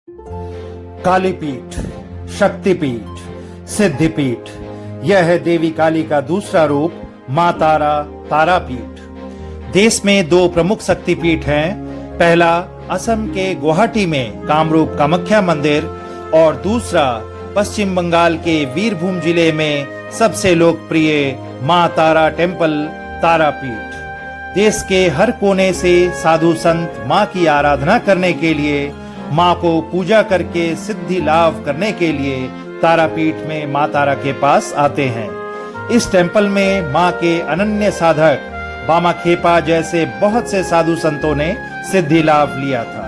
कालीपीठ, शक्तिपीठ, सिद्धिपीठ, यह है देवी काली का दूसरा रूप मां तारा, तारापीठ। देश में दो प्रमुख शक्तिपीठ हैं। पहला असम के गुवाहाटी में कामरूप कामाख्या मंदिर और दूसरा पश्चिम बंगाल के वीरभूम जिले में सबसे लोकप्रिय मां तारा टेम्पल, तारापीठ। देश के हर कोने से साधु संत मां की आराधना करने के लिए, मां को पूजा करके सिद्धि लाभ करने के लिए तारापीठ में मां तारा के पास आते हैं। इस टेम्पल में मां के अनन्य साधक बामा खेपा जैसे बहुत से साधु संतों ने सिद्धि लाभ लिया था।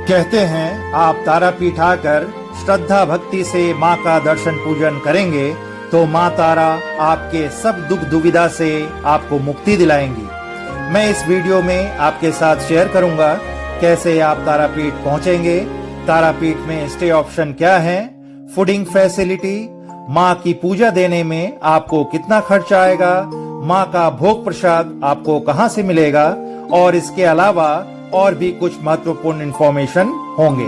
कहते हैं आप तारापीठ आकर श्रद्धा भक्ति से मां का दर्शन पूजन करेंगे तो मां तारा आपके सब दुख दुविधा से आपको मुक्ति दिलाएंगी। मैं इस वीडियो में आपके साथ शेयर करूंगा कैसे आप तारापीठ पहुंचेंगे, तारापीठ में स्टे ऑप्शन क्या है, फूडिंग फैसिलिटी, मां की पूजा देने में आपको कितना खर्च आएगा, मां का भोग प्रसाद आपको कहां से मिलेगा और इसके अलावा और भी कुछ महत्वपूर्ण इंफॉर्मेशन होंगे।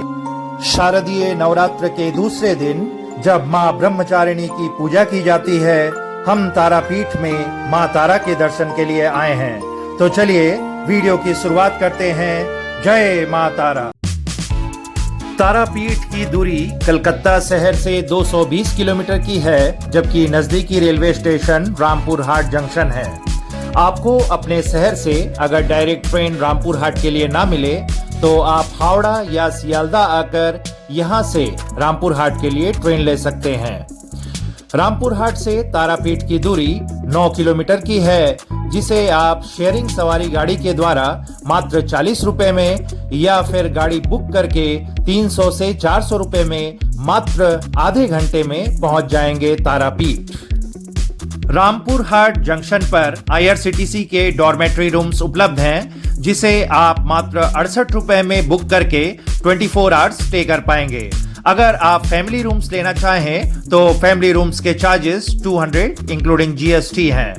शारदीय नवरात्र के दूसरे दिन जब मां ब्रह्मचारिणी की पूजा की जाती है, हम तारापीठ में मां तारा के दर्शन के लिए आए हैं। तो चलिए वीडियो की शुरुआत करते हैं। जय मां तारा। तारापीठ की दूरी कलकत्ता शहर से 220 किलोमीटर की है, जबकि नजदीकी रेलवे स्टेशन रामपुर हाट जंक्शन है। आपको अपने शहर से अगर डायरेक्ट ट्रेन रामपुर हाट के लिए ना मिले तो आप हावड़ा या सियालदह आकर यहां से रामपुर हाट के लिए ट्रेन ले सकते हैं। रामपुर हाट से तारापीठ की दूरी 9 किलोमीटर की है, जिसे आप शेयरिंग सवारी गाड़ी के द्वारा मात्र 40 रुपए में या फिर गाड़ी बुक करके 300 से 400 रुपए में मात्र आधे घंटे में पहुंच जाएंगे तारापीठ। रामपुर हाट जंक्शन पर IRCTC के डॉर्मेट्री रूम्स उपलब्ध हैं, जिसे आप मात्र 68 रुपए में बुक करके 24 आवर्स स्टे कर पाएंगे। अगर आप फैमिली रूम्स लेना चाहें तो फैमिली रूम्स के चार्जेस 200 इंक्लूडिंग GST हैं।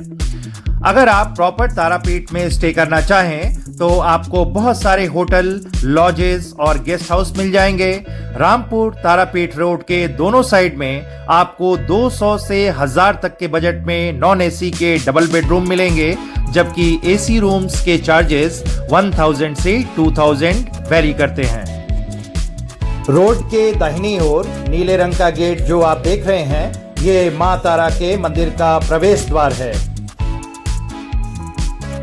अगर आप प्रॉपर तारापीठ में स्टे करना चाहें तो आपको बहुत सारे होटल, लॉजेस और गेस्ट हाउस मिल जाएंगे। रामपुर तारापीठ रोड के दोनों साइड में आपको 200 से 1000 तक के बजट में नॉन AC के डबल बेडरूम मिलेंगे, जबकि AC रूम्स के चार्जेस 1000 से 2000 वेरी करते हैं। रोड के दाहिनी ओर नीले रंग का गेट जो आप देख रहे हैं, ये मां तारा के मंदिर का प्रवेश द्वार है।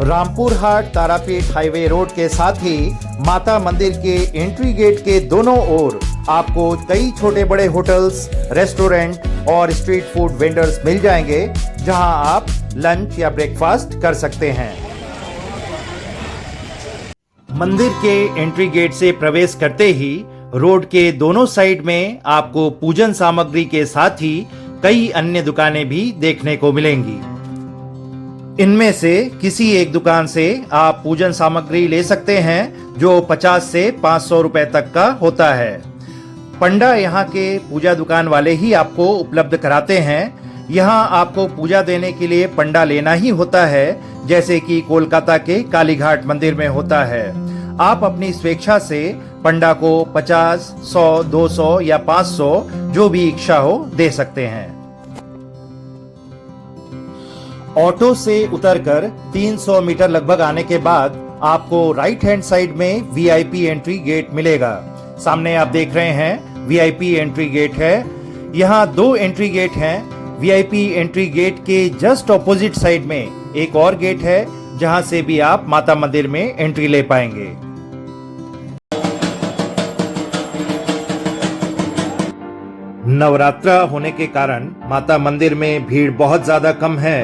रामपुर हाट तारापीठ हाईवे रोड के साथ ही माता मंदिर के एंट्री गेट के दोनों ओर आपको कई छोटे बड़े होटल्स, रेस्टोरेंट और स्ट्रीट फूड वेंडर्स मिल जाएंगे, जहां आप लंच या ब्रेकफास्ट कर सकते हैं। मंदिर के एंट्री गेट से प्रवेश करते ही रोड के दोनों साइड में आपको पूजन सामग्री के साथ ही कई अन्य दुकानें भी देखने को मिलेंगी। इनमें से किसी एक दुकान से आप पूजन सामग्री ले सकते हैं जो 50 से 500 रुपए तक का होता है। पंडा यहाँ के पूजा दुकान वाले ही आपको उपलब्ध कराते हैं। यहाँ आपको पूजा देने के लिए पंडा लेना ही होता है, जैसे कि कोलकाता के कालीघाट मंदिर में होता है। आप अपनी स्वेच्छा से पंडा को 50, 100, 200 या 500 जो भी इच्छा हो दे सकते हैं। ऑटो से उतरकर 300 मीटर लगभग आने के बाद आपको राइट हैंड साइड में VIP एंट्री गेट मिलेगा। सामने आप देख रहे हैं VIP एंट्री गेट है। यहाँ 2 एंट्री गेट हैं। VIP एंट्री गेट के जस्ट ऑपोजिट साइड में एक और गेट है, जहां से भी आप माता मंदिर में एंट्री ले पाएंगे। नवरात्रा होने के कारण माता मंदिर में भीड़ बहुत ज्यादा कम है।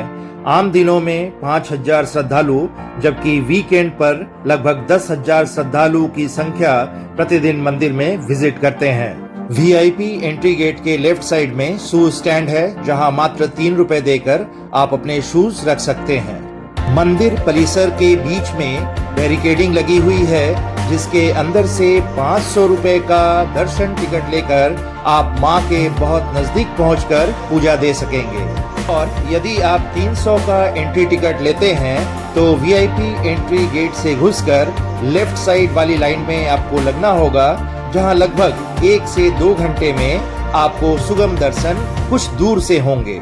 आम दिनों में 5000 श्रद्धालु, जबकि वीकेंड पर लगभग 10,000 श्रद्धालु की संख्या प्रतिदिन मंदिर में विजिट करते हैं। VIP एंट्री गेट के लेफ्ट साइड में शू स्टैंड है, जहां मात्र 3 रुपए देकर आप अपने शूज रख सकते हैं। मंदिर परिसर के बीच में बैरिकेडिंग लगी हुई है, जिसके अंदर से 500 रुपए का दर्शन टिकट लेकर आप मां के बहुत नजदीक पहुंचकर पूजा दे सकेंगे। और यदि आप 300 का एंट्री टिकट लेते हैं तो VIP एंट्री गेट से घुसकर लेफ्ट साइड वाली लाइन में आपको लगना होगा, जहां लगभग 1 से 2 घंटे में आपको सुगम दर्शन कुछ दूर से होंगे।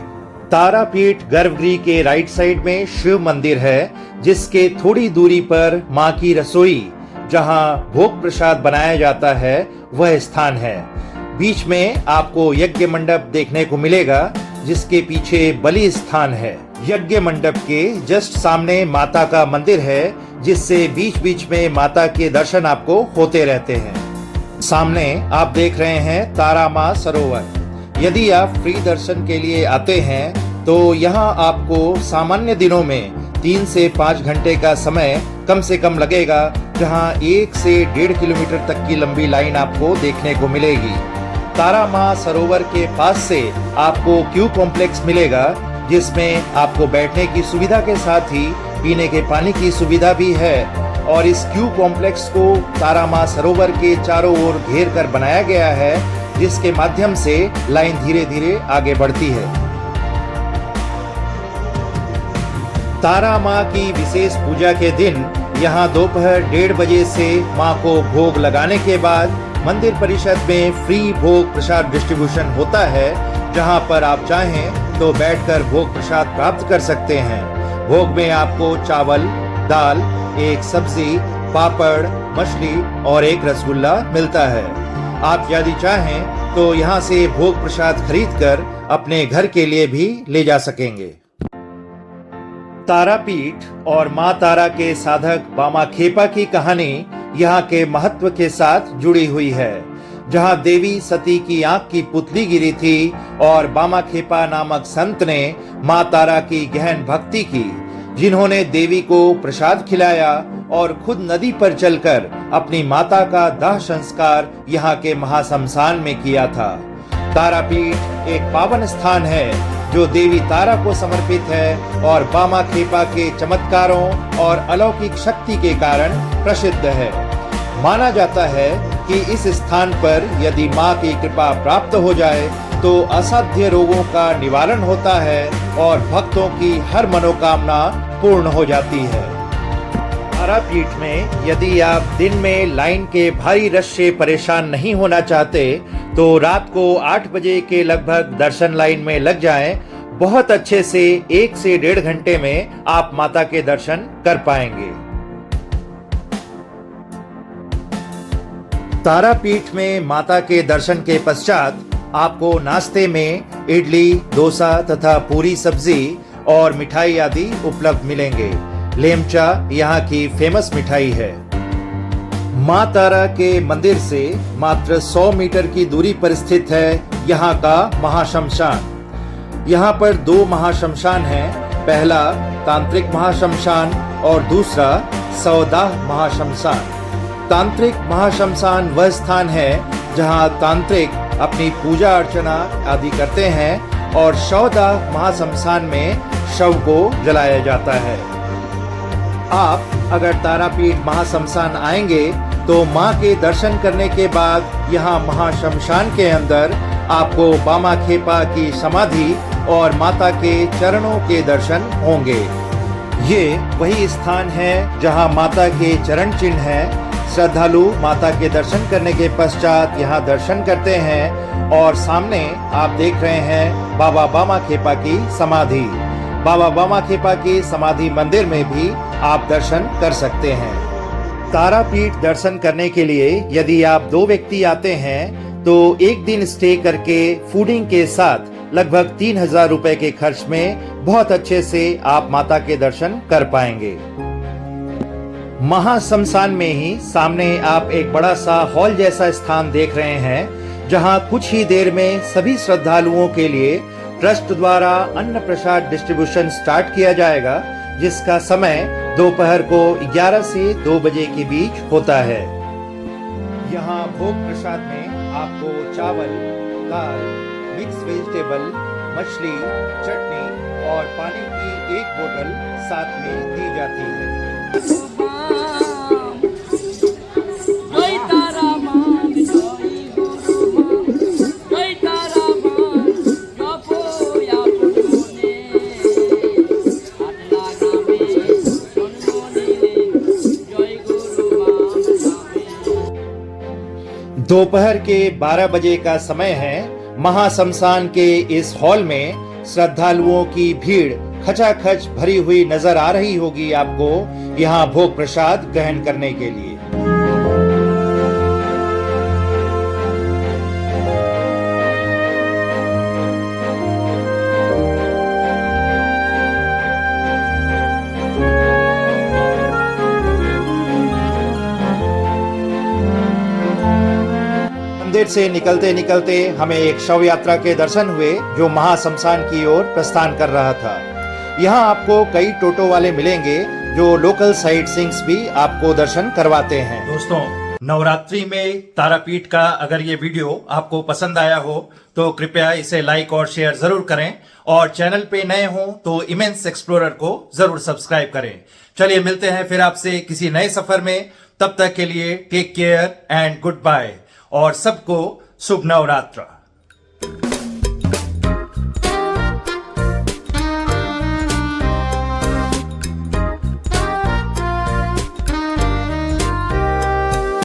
तारापीठ गर्भगृह के राइट साइड में शिव मंदिर है, जिसके थोड़ी दूरी पर मां की रसोई जहां भोग प्रसाद बनाया जाता है वह स्थान है। बीच में आपको यज्ञ मंडप देखने को मिलेगा, जिसके पीछे बलि स्थान है। यज्ञ मंडप के जस्ट सामने माता का मंदिर है, जिससे बीच बीच में माता के दर्शन आपको होते रहते हैं। सामने आप देख रहे हैं तारा मां सरोवर। यदि आप फ्री दर्शन के लिए आते हैं तो यहाँ आपको सामान्य दिनों में 3 से 5 घंटे का समय कम से कम लगेगा, जहाँ 1 से 1.5 किलोमीटर तक की लंबी लाइन आपको देखने को मिलेगी। तारा मां सरोवर के पास से आपको क्यू कॉम्प्लेक्स मिलेगा, जिसमें आपको बैठने की सुविधा के साथ ही पीने के पानी की सुविधा भी है। और इस क्यू कॉम्प्लेक्स को तारा मां सरोवर के चारों ओर घेर कर बनाया गया है, जिसके माध्यम से लाइन धीरे धीरे आगे बढ़ती है। तारा मां की विशेष पूजा के दिन यहाँ दोपहर 1:30 बजे से मां को भोग लगाने के बाद मंदिर परिसर में फ्री भोग प्रसाद डिस्ट्रीब्यूशन होता है, जहां पर आप चाहें तो बैठकर भोग प्रसाद प्राप्त कर सकते हैं। भोग में आपको चावल, दाल, एक सब्जी, पापड़, मछली और एक रसगुल्ला मिलता है। आप यदि चाहें तो यहाँ से भोग प्रसाद खरीदकर अपने घर के लिए भी ले जा सकेंगे। तारापीठ और मां तारा के साधक बामा खेपा की कहानी यहाँ के महत्व के साथ जुड़ी हुई है, जहाँ देवी सती की आंख की पुतली गिरी थी और बामा खेपा नामक संत ने मां तारा की गहन भक्ति की, जिन्होंने देवी को प्रसाद खिलाया और खुद नदी पर चलकर अपनी माता का दाह संस्कार यहाँ के महाशमशान में किया था। तारापीठ एक पावन स्थान है जो देवी तारा को समर्पित है और बामा खेपा के चमत्कारों और अलौकिक शक्ति के कारण प्रसिद्ध है। माना जाता है कि इस स्थान पर यदि मां की कृपा प्राप्त हो जाए तो असाध्य रोगों का निवारण होता है और भक्तों की हर मनोकामना पूर्ण हो जाती है। तारापीठ में यदि आप दिन में लाइन के भारी रश से परेशान नहीं होना चाहते तो रात को 8 बजे के लगभग दर्शन लाइन में लग जाएं। बहुत अच्छे से 1 से 1.5 घंटे में आप माता के दर्शन कर पाएंगे। तारापीठ में माता के दर्शन के पश्चात आपको नाश्ते में इडली, डोसा तथा पूरी सब्जी और मिठाई आदि उपलब्ध मिलेंगे। लेमचा यहाँ की फेमस मिठाई है। मां तारा के मंदिर से मात्र 100 मीटर की दूरी पर स्थित है यहाँ का महाशमशान। यहाँ पर 2 महाशमशान हैं, पहला तांत्रिक महाशमशान और दूसरा सौदाह महाशमशान। तांत्रिक महाशमशान वह स्थान है जहाँ तांत्रिक अपनी पूजा अर्चना आदि करते हैं और सौदाह महाशमशान में शव को जलाया जाता है। आप अगर तारापीठ महाशमशान आएंगे तो मां के दर्शन करने के बाद यहाँ महाशमशान के अंदर आपको बामा खेपा की समाधि और माता के चरणों के दर्शन होंगे। ये वही स्थान है जहाँ माता के चरण चिन्ह है। श्रद्धालु माता के दर्शन करने के पश्चात यहाँ दर्शन करते हैं और सामने आप देख रहे हैं बाबा बामा खेपा की समाधि। बाबा बामा खेपा की समाधि मंदिर में भी आप दर्शन कर सकते हैं। तारापीठ दर्शन करने के लिए यदि आप 2 व्यक्ति आते हैं तो एक दिन स्टे करके फूडिंग के साथ लगभग 3000 रुपए के खर्च में बहुत अच्छे से आप माता के दर्शन कर पाएंगे। महाशमशान में ही सामने आप एक बड़ा सा हॉल जैसा स्थान देख रहे हैं, जहां कुछ ही देर में सभी श्रद्धालुओं के लिए ट्रस्ट द्वारा अन्न प्रसाद डिस्ट्रीब्यूशन स्टार्ट किया जाएगा, जिसका समय दोपहर को 11 से 2 बजे के बीच होता है। यहाँ भोग प्रसाद में आपको चावल, दाल, मिक्स वेजिटेबल, मछली, चटनी और पानी की एक बोतल साथ में दी जाती है। दोपहर के 12 बजे का समय है। महाशमशान के इस हॉल में श्रद्धालुओं की भीड़ खचाखच भरी हुई नजर आ रही होगी आपको, यहाँ भोग प्रसाद ग्रहण करने के लिए। मंदिर से निकलते निकलते हमें एक शव यात्रा के दर्शन हुए जो महाशमशान की ओर प्रस्थान कर रहा था। यहाँ आपको कई टोटो वाले मिलेंगे जो लोकल साइट सीइंग्स भी आपको दर्शन करवाते हैं। दोस्तों, नवरात्रि में तारापीठ का अगर ये वीडियो आपको पसंद आया हो तो कृपया इसे लाइक और शेयर जरूर करें, और चैनल पे नए हो तो इमेंस एक्सप्लोरर को जरूर सब्सक्राइब करें। चलिए मिलते हैं फिर आपसे किसी नए सफर में। तब तक के लिए take care and good bye, और सबको शुभ नवरात्र।